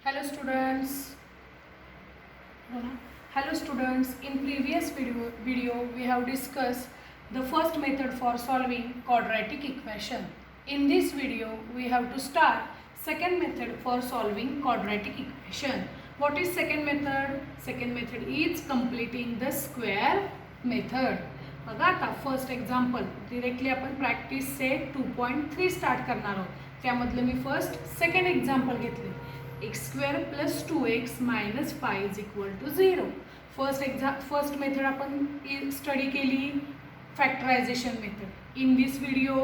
Hello students. Hello students. In previous video we have discussed the first method for solving quadratic equation. In this video we have to start second method for solving quadratic equation. What is second method? Second method is completing the square method. बघा आता first example directly आपण practice set 2.3 start करणार आहोत. त्यामधलं मी first second example घेतले. x² + 2x - 5 = 0. First method आपण study केली factorisation method. In this video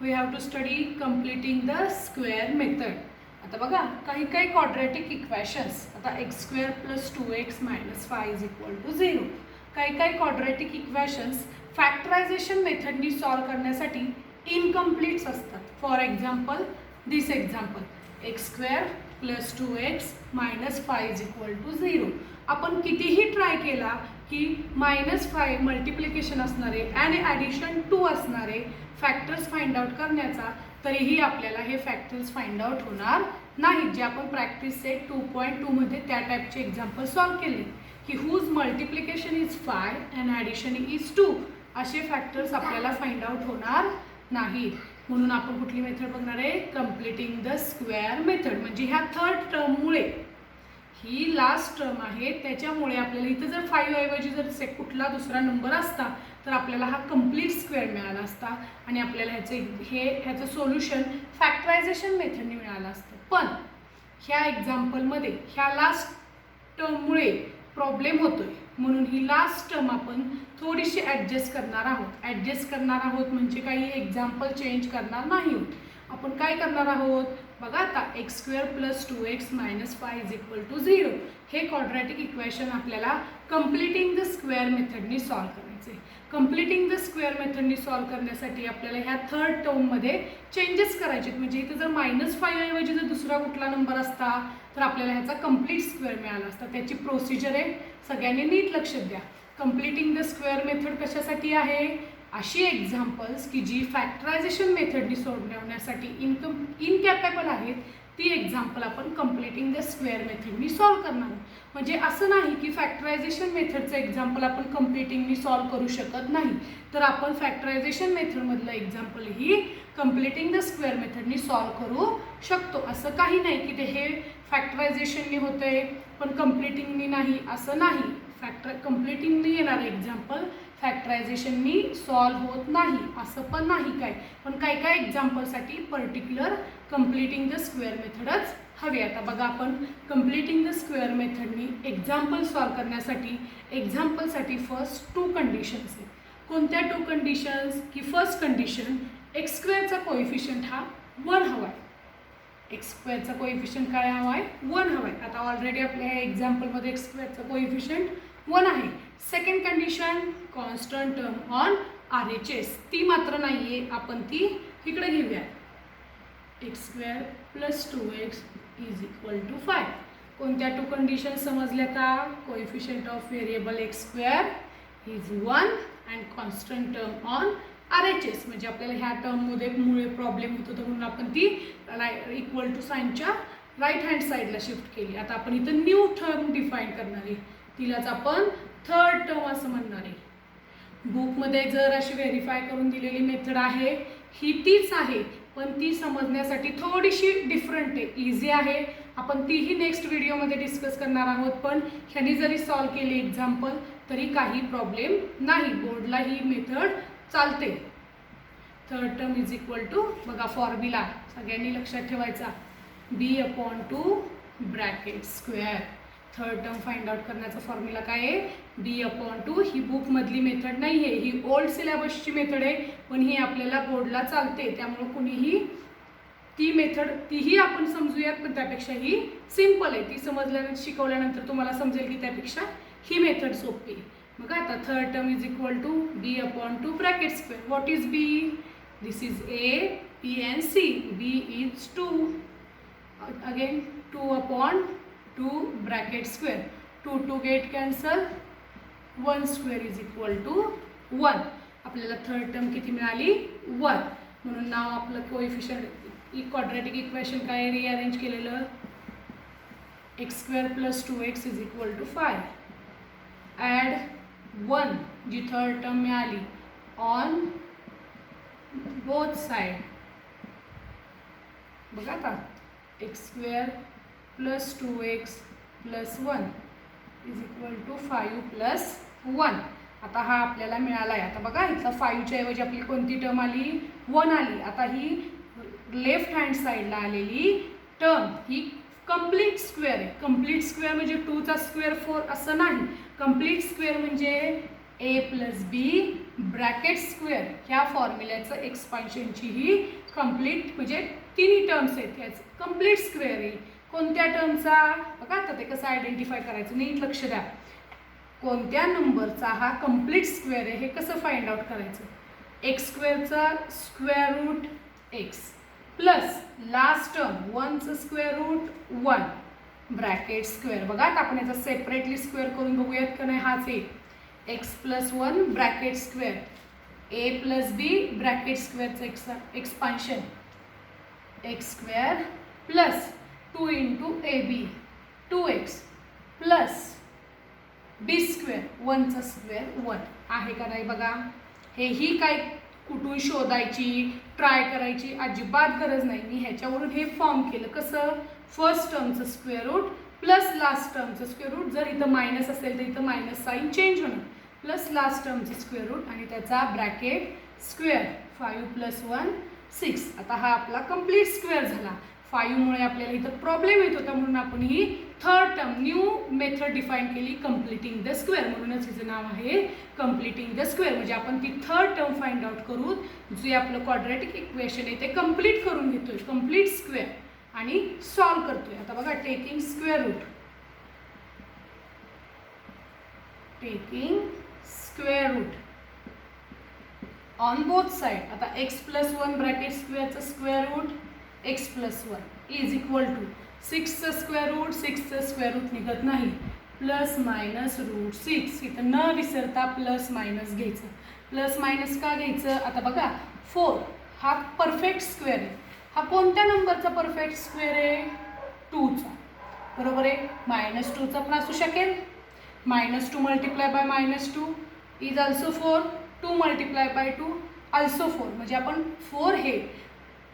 we have to study completing the square method. आता बघा काही क्वाड्रॅटिक इक्वेशन्स. आता x² + 2x - 5 = 0. काही क्वाड्रॅटिक इक्वेशन्स फॅक्टरायझेशन मेथडनी सॉल्व करण्यासाठी इनकम्प्लीट्स असतात. For example this example x² + 2x - 5 = 0. आपण कितीही ट्राय केला की -5 मल्टिप्लिकेशन असणारे आणि ॲडिशन 2 असणारे फॅक्टर्स फाइंड आउट करण्याचा, तरीही आपल्याला हे फॅक्टर्स फाइंड आउट होणार नाहीत. जे आपण प्रॅक्टिस सेट 2.2 मध्ये त्या टाईपचे एक्झाम्पल सॉल्व केले की whose multiplication is 5 and addition is 2. असे फॅक्टर्स आपल्याला फाइंड आउट होणार नाहीत. म्हणून आपण कुठली मेथड बघणार आहे? Completing the square method. म्हणजे ह्या थर्ड टर्ममुळे, ही लास्ट टर्म आहे त्याच्यामुळे आपल्याला इथं जर 5 ऐवजी जर कुठला दुसरा नंबर असता तर आपल्याला हा कंप्लीट स्क्वेअर मिळाला असता आणि आपल्याला ह्याचं सोल्युशन फॅक्टरायझेशन मेथडने मिळालं असतं. पण ह्या एक्झाम्पलमध्ये ह्या लास्ट टर्ममुळे प्रॉब्लेम होतोय, म्हणून ही लास्ट टर्म आपण थोडीशी ॲडजस्ट करणार आहोत. म्हणजे काही एक्झाम्पल चेंज करणार नाही आहोत. आपण काय करणार आहोत बघा आता x² + 2x - 5 = 0. हे क्वाड्रॅटिक इक्वेशन आपल्याला कंप्लीटिंग द स्क्वेअर मेथडनी सॉल्व करायचे. कंप्लीटिंग द स्क्वेअर मेथडनी सॉल्व करण्यासाठी आपल्याला ह्या थर्ड टर्ममध्ये चेंजेस करायचे. म्हणजे इथे जर -5 ऐवजी जर दुसरा कुठला नंबर असता तर आपल्याला ह्याचा कंप्लीट स्क्वेअर मिळाला असता. त्याची प्रोसिजर आहे, सगळ्यांनी नीट लक्षात द्या. कंप्लीटिंग द स्क्वेअर मेथड कशासाठी आहे? अशी एक्झाम्पल्स की जी फॅक्टरायझेशन मेथडनी सोडवण्यासाठी इनकॅपेबल आहेत, ती एक्झाम्पल आपण कंप्लीटिंग द स्क्वेअर मेथडनी सॉल्व करणार आहोत. म्हणजे असं नाही की फॅक्टरायझेशन मेथडचं एक्झाम्पल आपण कंप्लीटिंगनी सॉल्व करू शकत नाही, तर आपण फॅक्टरायझेशन मेथडमधलं एक्झाम्पल ही कंप्लीटिंग द स्क्वेअर मेथडनी सॉल्व करू शकतो. असं काही नाही की ते हे फॅक्टरायझेशननी होतंय पण कंप्लीटिंगनी नाही, असं नाही. कंप्लीटिंगनी येणारं एक्झाम्पल फॅक्टरायझेशननी सॉल्व होत नाही असं पण नाही. पण काही एक्झाम्पलसाठी पर्टिक्युलर कंप्लीटिंग द स्क्वेअर मेथडच हवी. आता बघा आपण कंप्लीटिंग द स्क्वेअर मेथडनी एक्झाम्पल सॉल्व करण्यासाठी एक्झाम्पलसाठी फर्स्ट 2 कंडिशन्स आहेत. कोणत्या 2 कंडिशन्स? की फर्स्ट कंडिशन x² चा कोएफिशियंट हा 1 हवा आहे. x² चा कोएफिशियंट काय हवा आहे? 1 हवा आहे. आता ऑलरेडी आपल्या एक्झाम्पलमध्ये x² चा कोएफिशियंट 1 आहे. Second condition constant term on RHS, ती मात्र नाही आहे, आपण ती इकडे घेऊया. x² + 2x = 5. कोणत्या 2 कंडिशन समजल्या का? Coefficient of variable x² is 1 and constant term on RHS. म्हणजे आपल्याला ह्या टर्ममध्ये मुळे प्रॉब्लेम होत होता म्हणून आपण ती इक्वल टू साईनच्या राईट हँड साईडला शिफ्ट केली. आता आपण इथं न्यू टर्म डिफाईन करणार आहे, तिलाच आपण थर्ड टर्म असं म्हणणार आहे. बुकमध्ये जर अशी व्हेरीफाय करून दिलेली मेथड आहे ही तीच आहे, पण ती समजण्यासाठी थोडीशी डिफरंट आहे. इझी आहे, आपण तीही नेक्स्ट व्हिडिओमध्ये डिस्कस करणार आहोत. पण ह्यानी जरी सॉल्व केली एक्झाम्पल तरी काही प्रॉब्लेम नाही, बोर्डला ही मेथड चालते. Third term is equal to बघा फॉर्म्युला सगळ्यांनी लक्षात ठेवायचा, b/2 bracket square. Third term find out करण्याचा फॉर्म्युला काय आहे? b/2. ही बुकमधली मेथड नाही आहे, ही ओल्ड सिलेबसची मेथड आहे, पण ही आपल्याला बोर्डला चालते. त्यामुळे कुणीही ती मेथड तीही आपण समजूयात, पण त्यापेक्षा ही सिम्पल आहे. ती शिकवल्यानंतर तुम्हाला समजेल की त्यापेक्षा ही मेथड सोपी आहे. बघा आता third term is equal to b/2 bracket square. What is b? This is a, b and c. b is 2. Again 2/2 bracket square. 2 get cancel, 1 square is equal to 1. आपल्याला थर्ड टर्म किती मिळाली? 1. म्हणून नाव आपलं कोएफिशियंट क्वाड्रॅटिक इक्वेशन काय rearrange केलेलं? X square plus 2x is equal to 5. Add 1 जी third term मिळाली ऑन बोथ साइड. बघा आता x square plus 2x plus 1 is equal to 5 plus 1. आता हा आपल्याला मिळाला आहे. आता बघा इथं 5च्या ऐवजी आपली कोणती टर्म आली 1 आली. आता ही लेफ्ट हँड साईडला आलेली टर्म ही कंप्लीट स्क्वेअर आहे. कंप्लीट स्क्वेअर म्हणजे 2चा स्क्वेअर 4 असं नाही. कंप्लीट स्क्वेअर म्हणजे a plus B bracket square ह्या फॉर्म्युल्याचं एक्सपान्शनची ही कंप्लीट म्हणजे तिन्ही टर्म्स आहेत याच कंप्लीट स्क्वेअर आहे. कोणत्या टर्मचा बघा आता ते कसं आयडेंटिफाय करायचं नीट लक्ष द्या. कोणत्या नंबरचा हा कंप्लीट स्क्वेअर आहे हे कसं फाइंड आउट करायचं. एक्स स्क्वेअरचा square root X plus last term 1चं स्क्वेअर रूट 1 ब्रॅकेट स्क्वेअर. बघा आता आपण याचा सेपरेटली स्क्वेअर करून बघूयात का नाही. हाच आहे X plus 1 bracket square A plus B bracket स्क्वेअरचं expansion X square plus 2 into A B 2x plus B square 1चं स्क्वेअर 1 आहे का नाही. बघा हेही काय कुठून शोधायची ट्राय करायची अजिबात गरज नाही. मी ह्याच्यावरून हे फॉर्म केलं कसं फर्स्ट टर्मचं स्क्वेअर रूट प्लस लास्ट टर्मचं स्क्वेअर रूट. जर इथं मायनस असेल तर इथं मायनस साईन चेंज होणार. प्लस लास्ट टर्मचं स्क्वेअर रूट आणि त्याचा ब्रॅकेट स्क्वेअर 5 प्लस 1 6. आता हा आपला कंप्लीट स्क्वेअर झाला. 5मुळे आपल्याला इथं प्रॉब्लेम येत होता म्हणून आपण ही third term new method define केली कम्प्लिटिंग द स्क्वेअर. म्हणूनच हिचं नाव आहे कम्प्लिटिंग द स्क्वेअर. म्हणजे आपण ती थर्ड टर्म फाइंड आउट करून जे आपलं क्वाड्रॅटिक इक्वेशन आहे ते कम्प्लीट करून घेतोय कम्प्लीट स्क्वेअर आणि सॉल्व करतोय. आता बघा taking square root square root on both side. आता एक्स प्लस 1 ब्रॅकेट स्क्वेअरचं square root X plus 1 is equal to 6चं स्क्वेअर रूट 6चं स्क्वेअर रूट निघत नाही प्लस मायनस रूट 6. इथं न विसरता प्लस मायनस घ्यायचं. प्लस मायनस का घ्यायचं. आता बघा 4 हा परफेक्ट स्क्वेअर आहे. हा कोणत्या नंबरचा परफेक्ट स्क्वेअर आहे 2चा बरोबर आहे. -2चा पण असू शकेल. -2 multiply by -2 is also 4. 2 multiply by 2 also 4. म्हणजे आपण 4 हे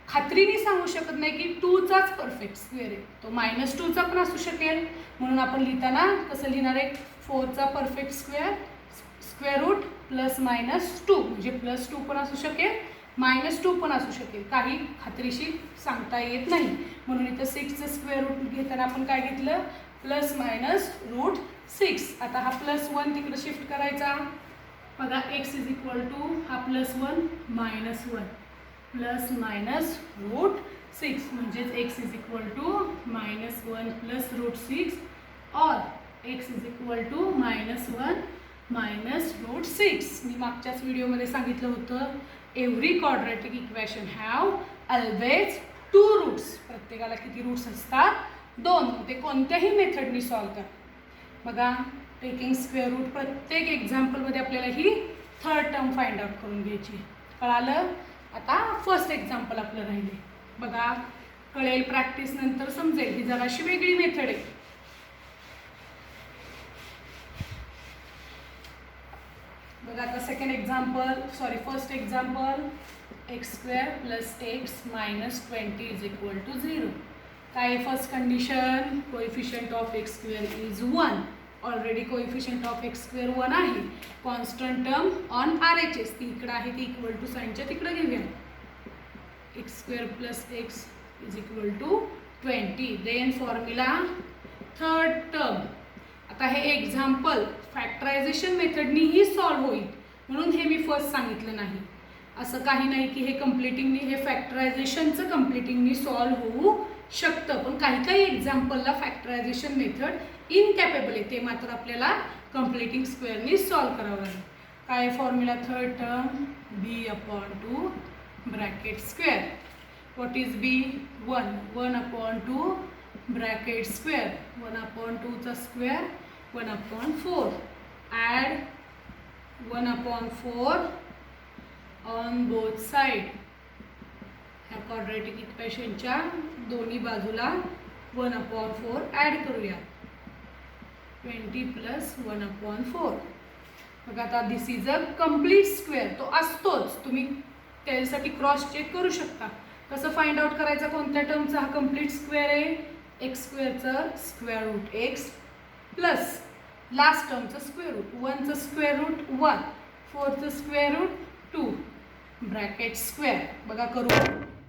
खात्रीने सांगू शकत नाही की 2चाच परफेक्ट स्क्वेअर आहे. तो -2चा पण असू शकेल. म्हणून आपण लिहिताना कसं लिहिणार आहे 4चा परफेक्ट स्क्वेअर रूट प्लस -2 म्हणजे +2 पण असू शकेल -2 पण असू शकेल. काही खात्रीशीर सांगता येत नाही. म्हणून इथं 6चं स्क्वेअर रूट घेताना आपण काय घेतलं प्लस मायनस रूट 6. आता हा +1 तिकडे शिफ्ट करायचा. बघा एक्स इज इक्वल टू हा +1 -1 प्लस मायनस रूट 6 म्हणजेच x is equal to -1 plus root 6 और x is equal to -1 minus root 6. मी मागच्याच व्हिडिओमध्ये सांगितलं होतं every quadratic equation have always 2 roots. प्रत्येकाला किती रूट्स असतात 2. ते कोणत्याही मेथडनी सॉल्व करा. बघा टेकिंग स्क्वेअर रूट प्रत्येक एक्झाम्पलमध्ये आपल्याला ही थर्ड टर्म फाइंड आउट करून घ्यायची. कळालं. आता फर्स्ट एक्झाम्पल आपलं राहिले. बघा कळेल प्रॅक्टिस नंतर समजेल ही जराशी वेगळी मेथड आहे. बघा आता second example first example x square plus x minus 20 is equal to 0. काय first condition coefficient of x square is 1. Already coefficient of x square 1 आहे. कॉन्स्टंट टर्म ऑन RHS ती इकडे आहे ती इक्वल टू साईनच्या तिकडे घेऊया. X square plus x is equal to 20. Then formula third term. आता हे एक्झाम्पल फॅक्टरायझेशन मेथडनीही सॉल्व्ह होईल म्हणून हे मी फर्स्ट सांगितलं नाही. असं काही नाही की हे कम्प्लिटिंगनी हे फॅक्टरायझेशनचं कम्प्लिटिंगनी सॉल्व्ह होऊ शकतं. पण काही काही एक्झाम्पलला फॅक्टरायझेशन मेथड इनकॅपेबल आहे. ते मात्र आपल्याला कम्प्लिटिंग स्क्वेअरनी सॉल्व्ह करावं लागेल. काय formula third term b/2 bracket square. What is b 1/2 bracket square 1/2चा square 1/4 add 1/4 on both side. ह्या क्वाड्रॅटिक इक्वेशनच्या दोन्ही बाजूला 1/4 ॲड करूया. 20 + 1/4. बघा आता दिस इज अ कम्प्लीट स्क्वेअर. तो असतोच, तुम्ही त्याच्यासाठी क्रॉस चेक करू शकता. कसं फाइंड आउट करायचा कोणत्या टर्मचा हा कम्प्लीट स्क्वेअर आहे? x² square root x plus last टर्मचं स्क्वेअर रूट. 1चं स्क्वेअर रूट 1, 4चं स्क्वेअर रूट 2 ब्रॅकेट स्क्वेअर. बघा करू.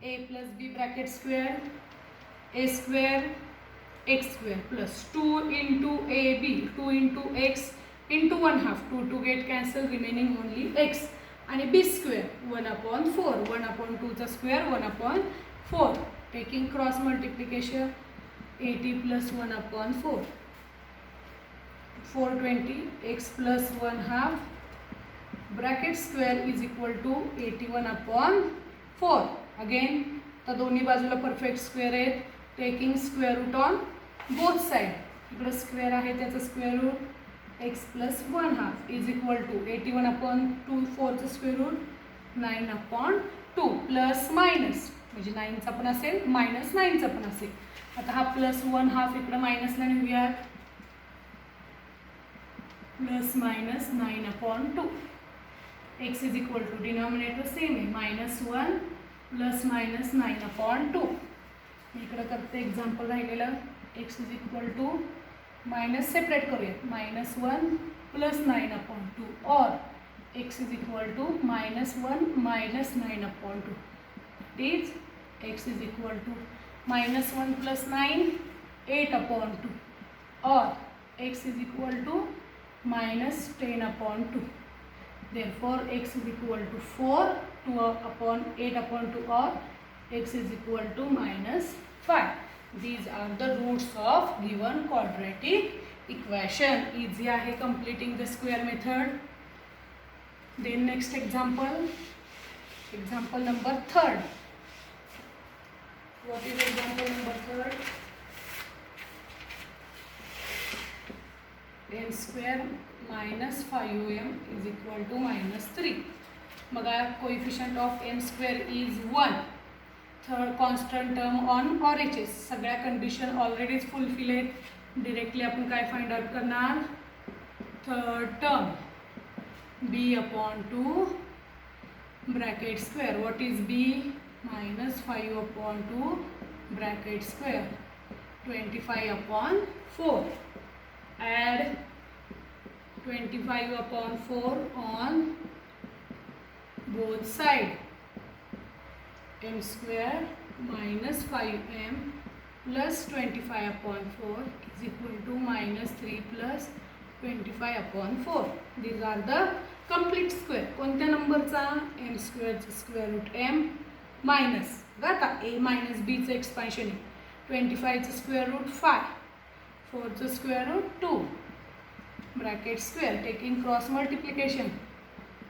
a + b bracket square a² x² plus 2 × ab 2 × x into 1/2 2 get cancel remaining only x आणि b² 1/4 1/2चा square 1/4 taking cross multiplication 80 + 1/4 420 x + 1/2 bracket square is equal to 81/4. again तर दोन्ही बाजूला perfect square आहेत. Taking square root on both side. इकडे square आहे त्याचं square root x + 1/2 is equal to 81/2 4चं square root 9/2 plus minus म्हणजे 9चा पण असेल मायनस 9चा पण असेल. आता हा +1/2 इकडे मायनसला नेऊया. Plus minus 9/2 x is equal to denominator same आहे -1 प्लस मायनस 9/2. इकडे करते एक्झाम्पल राहिलेलं x is equal to minus separate करूया -1 प्लस 9/2 और x is equal to -1 minus 9/2. That is x is equal to -1 plus 9 8/2 or x is equal to -10/2. Therefore x is equal to 4 2/8/2 or x is equal to -5. These are the roots of given quadratic equation. Easy आहे completing the square method. Then next example number 3rd. What is example number 3rd? n² minus 5m is equal to -3. बघा coefficient of n² is 1. Third constant term on RHS. सगळ्या condition ऑलरेडीच fulfil आहेत. Directly आपण काय find out करणार? Third term b/2 bracket square. What is b? -5/2 bracket square 25/4. Add 25/4 on both side. m² minus 5m plus 25/4 is equal to -3 plus 25/4. These are the complete square. कोणत्या नंबरचा? m² square root m minus आता a minus b चं expansion आहे. 25चं square root 5 4चं square root 2 bracket square. Taking cross multiplication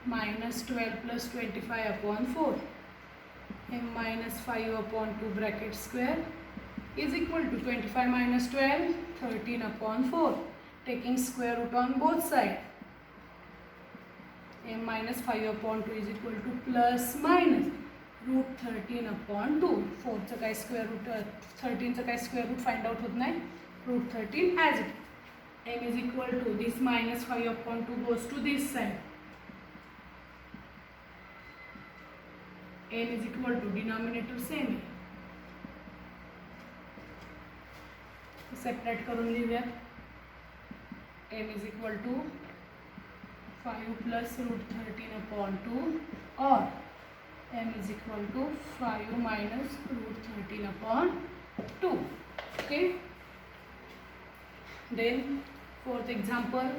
-12 plus 25/4 m minus 5/2 bracket square is equal to 25 minus 12 13/4. Taking square root on both sides. m minus 5/2 is equal to plus minus root 13/2. 4चं काय square route 13चं काय square route find out होत नाही. root 13 as it. m is equal to this -5/2 goes to this side. n is equal to denominator same आहे. Separate करून लिहूयात. m is equal to 5 plus root 13/2 or m is equal to 5 minus root 13/2. Okay. Then fourth example.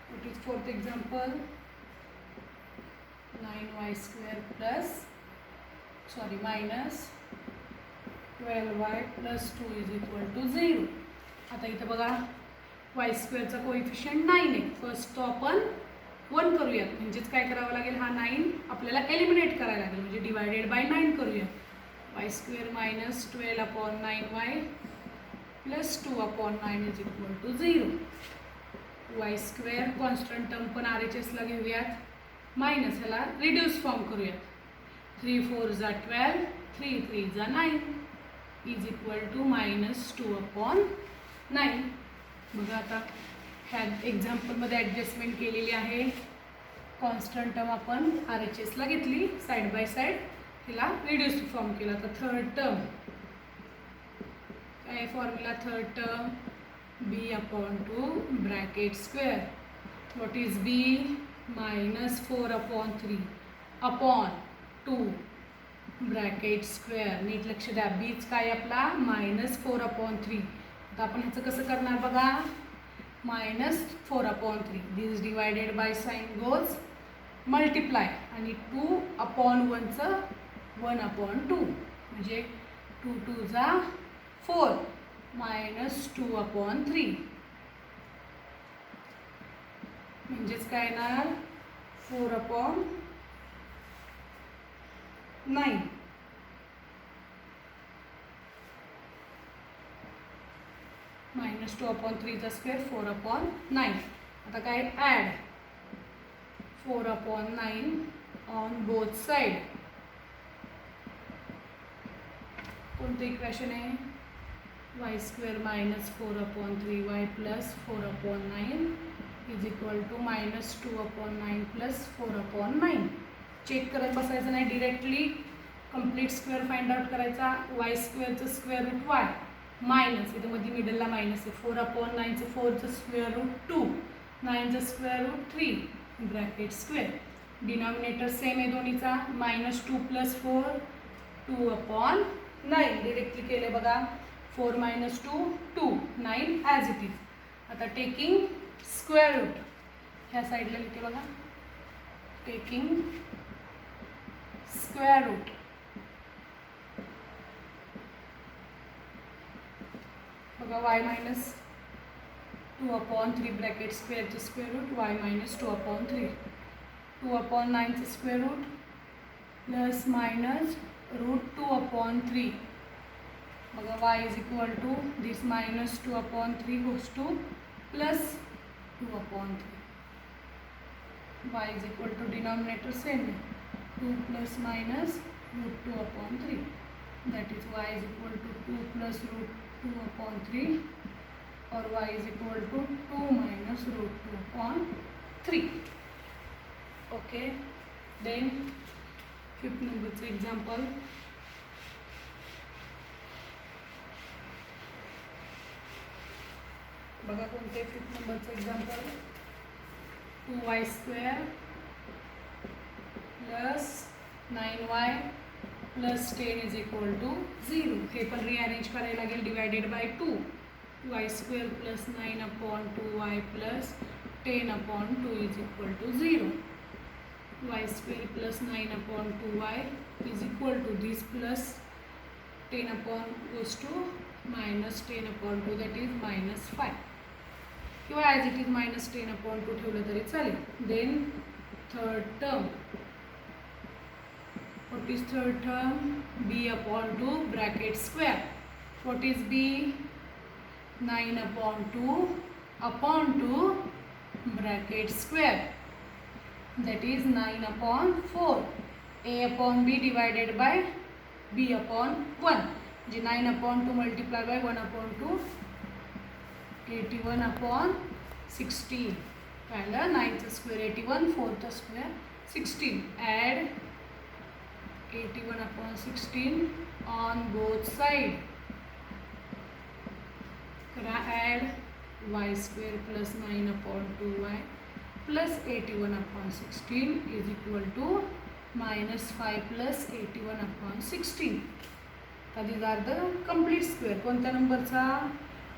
What is fourth example? 9y² minus 12y plus 2 is equal to 0. आता इथे बघा y² चा coefficient 9 आहे. First तो आपण 1 करूयात. म्हणजेच काय करावं लागेल? हा 9 आपल्याला एलिमिनेट करायला लागेल. म्हणजे डिवायडेड बाय 9 करूया. y² minus 12/9y plus 2/9 is equal to 0. y² constant term पण RHS ला घेऊयात. मायनस ह्याला रिड्यूस फॉर्म करूयात. 3 4 जा 12, 3 3 जा 9 इज इक्वल टू -2/9. बघा आता ह्या एक्झाम्पलमध्ये ॲडजस्टमेंट केलेली आहे. कॉन्स्टंट टर्म आपण RHSला घेतली साईड बाय साईड, हिला रिड्यूस फॉर्म केला. तर थर्ड टर्म काय formula, third term b/2 bracket square. What is b? -4/3 upon 2 bracket square. नीट लक्ष द्या, बीच काय आपला -4/3. आता आपण ह्याचं कसं करणार बघा, -4/3 this divided by sign goes multiply आणि 2/1चं 1/2 म्हणजे 2 2 जा 4 -2/3 म्हणजेच काय येणार 4/9 -2/3चा स्क्वेअर 4/9. आता काय ॲड 4/9 ऑन बोथ साइड. कोणतं इक्वेशन आहे, y² -4/3y plus 4/9 is equal to -2/9 plus 4/9. Check करत बसायचं नाही, directly complete square find out करायचा. y² square root y minus, इथं मध्ये मिडलला मायनस आहे, 4/9चं 4चं स्क्वेअर रूट 2, 9चं square root 3 bracket square. Denominator same आहे दोन्हीचा, -2 + 4 2/9. डिरेक्टली केले बघा, 4 - 2 2, 9 ॲज इट इज. आता टेकिंग स्क्वेअर रूट ह्या साईडला लिहिते बघा, टेकिंग स्क्वेअर रूट बघा, y - 2/3 ब्रॅकेट स्क्वेअरचं स्क्वेअर रूट y - 2/3, 2/9चं square root plus minus root 2/3. बघा y is equal to this -2/3 goes to plus 2/3. y is equal to denominator same 2 + root 2/3. that is y is equal to 2 plus root 2/3 or y is equal to 2 minus root 2/3. Okay, then fifth number example. बघा कोणते fifth नंबरचं example, 2y² plus 9y plus 10 is equal to 0. हे पण rearrange करायला लागेल, divided by 2. y² plus 9/2y plus 10/2 is equal to 0. y² plus 9/2y is equal to this plus 10 goes to minus 10/2, that is -5. किंवा as it is -10/2 ठेवलं तरी चालेल. Then third term, what is third term? b/2 bracket square. What is b? 9/2/2 bracket square, that is 9/4. a/b divided by b/1 म्हणजे 9/2 multiplied by 1/2, 81/16. पहिलं 9चं स्क्वेअर 81, 4चं स्क्वेअर 16. Add 81/16 on both side. करा add y² plus 9/2y plus 81/16 is equal to -5 plus 81/16. these are the complete square. कोणत्या नंबरचा?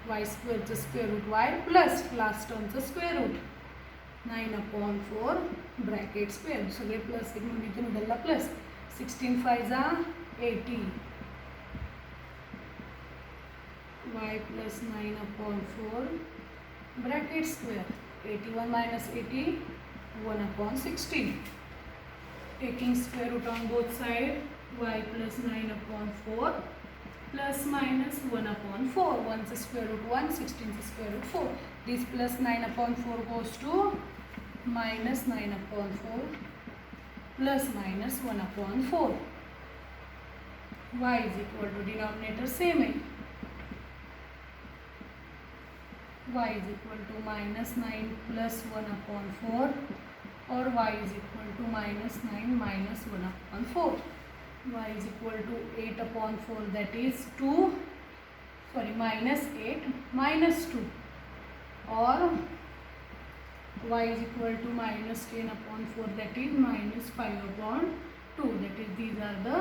y² square root y plus last टर्मचं स्क्वेअर रूट 9/4 ब्रॅकेट स्क्वेअर. सगळे प्लस एक म्हणजे इथे मिडलला प्लस. 16 5 जा 80, y plus 9/4 bracket square. 81 - 80 1/16. Taking square root on both side, y plus 9/4 plus minus 1/4. 1चं square root 1, 16चं square root 4. This plus 9/4 goes to -9/4 plus -1/4. y is equal to denominator same है, y is equal to -9 plus 1/4 और y is equal to -9 minus 1/4. Y is equal to 8/4, that is 2, sorry, -8 minus 2, और y is equal to -10/4, that is -5/2. That is, these are the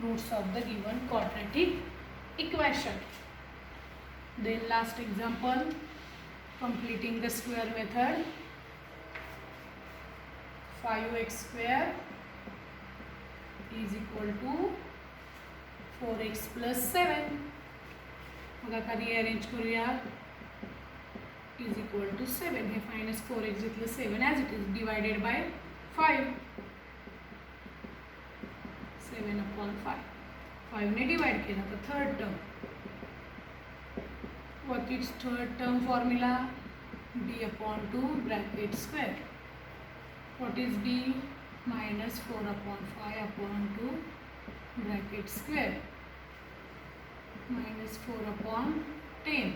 roots of the given quadratic equation. Then last example, completing the square method. 5x square is equal to 4x plus 7. मग आता rearrange करूया. is equal to 7. हे minus 4x घेतलं, 7 as it is, divided by 5. 7/5. 5 ने divide केला तर third term. What is third term formula? b/2 bracket square. What is b? -4/5/2 bracket square. -4/10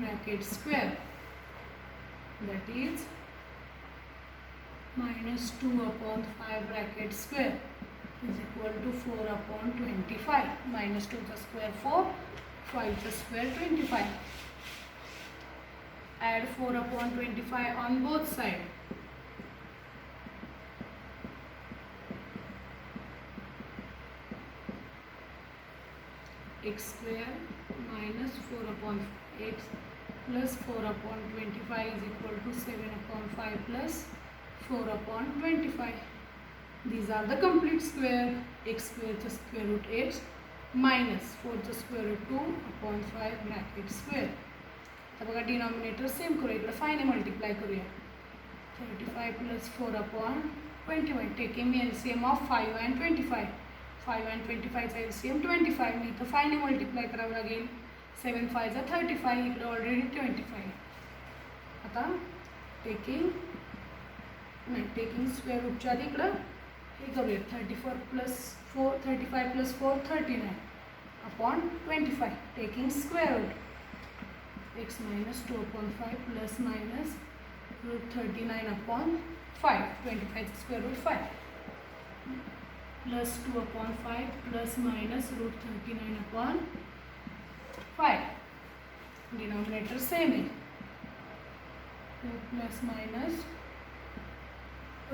bracket square. That is -2/5 bracket square is equal to 4/25. -2 the square 4, 5 the square 25. Add 4/25 on both sides. X square minus 4/x plus 4/25 is equal to 7/5 plus 4/25. These are the complete square. X square the square root x minus 4 the square root 2/5 bracket square. तर बघा denominator same करूया, इकडे 5 ने multiply करूया. 35 plus 4/25, taking LCM of 5 and 25. 5 and 25 चा LCM 25. मी इथं 5 ने multiply करावं लागेल. 7 5 35, इकडे ऑलरेडी 25. आता टेकिंग स्क्वेअर रूटच्या आधी इकडं हे करूया. 35 plus 4 39/25, taking square root. x minus 2/5 plus minus root 39/5, 25 square root 5 plus 2/5 plus minus root 39/5. Denominator same है, 2 plus minus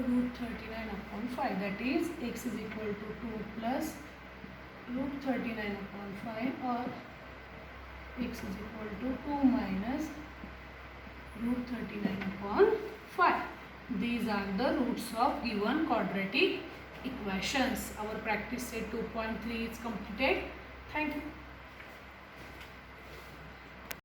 root 39/5, that is x is equal to 2 plus root 39/5 or x is equal to 2 minus root 39/5. These are the roots of given quadratic equations. Our practice set 2.3 is completed. Thank you.